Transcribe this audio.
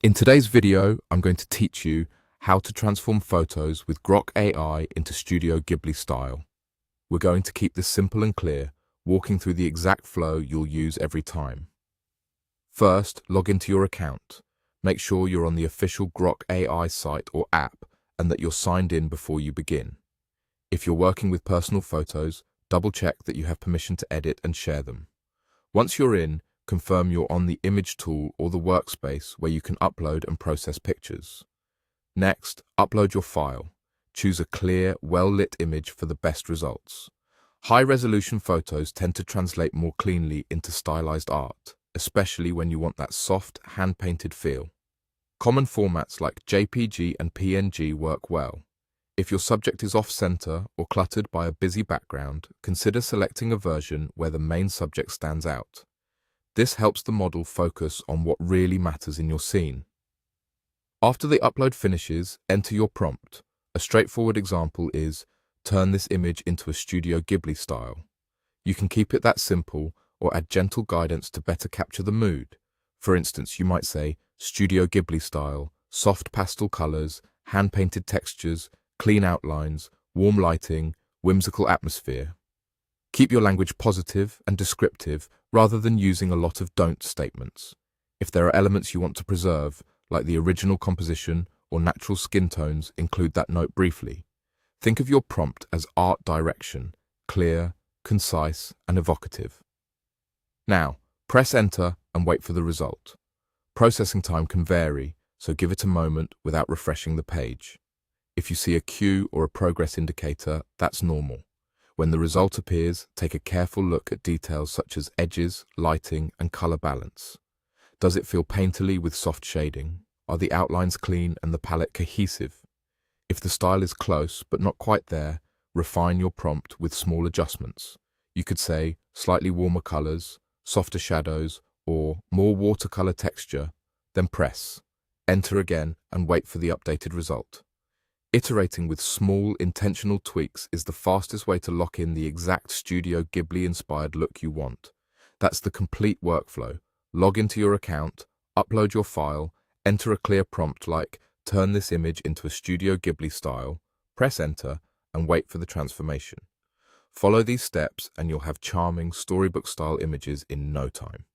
In today's video, I'm going to teach you how to transform photos with Grok AI into Studio Ghibli style. We're going to keep this simple and clear, walking through the exact flow you'll use every time. First, log into your account. Make sure you're on the official Grok AI site or app and that you're signed in before you begin. If you're working with personal photos, double-check that you have permission to edit and share them. Once you're in, confirm you're on the image tool or the workspace where you can upload and process pictures. Next, upload your file. Choose a clear, well-lit image for the best results. High-resolution photos tend to translate more cleanly into stylized art, especially when you want that soft, hand-painted feel. Common formats like JPG and PNG work well. If your subject is off-center or cluttered by a busy background, consider selecting a version where the main subject stands out. This helps the model focus on what really matters in your scene. After the upload finishes, enter your prompt. A straightforward example is, turn this image into a Studio Ghibli style. You can keep it that simple or add gentle guidance to better capture the mood. For instance, you might say, Studio Ghibli style, soft pastel colors, hand-painted textures, clean outlines, warm lighting, whimsical atmosphere. Keep your language positive and descriptive rather than using a lot of don't statements. If there are elements you want to preserve, like the original composition or natural skin tones, include that note briefly. Think of your prompt as art direction, clear, concise, and evocative. Now, press enter and wait for the result. Processing time can vary, so give it a moment without refreshing the page. If you see a cue or a progress indicator, that's normal. When the result appears, take a careful look at details such as edges, lighting, and color balance. Does it feel painterly with soft shading? Are the outlines clean and the palette cohesive? If the style is close but not quite there, refine your prompt with small adjustments. You could say slightly warmer colors, softer shadows, or more watercolor texture, then press. Enter again and wait for the updated result. Iterating with small, intentional tweaks is the fastest way to lock in the exact Studio Ghibli-inspired look you want. That's the complete workflow. Log into your account, upload your file, enter a clear prompt like, turn this image into a Studio Ghibli style, press enter, and wait for the transformation. Follow these steps and you'll have charming, storybook-style images in no time.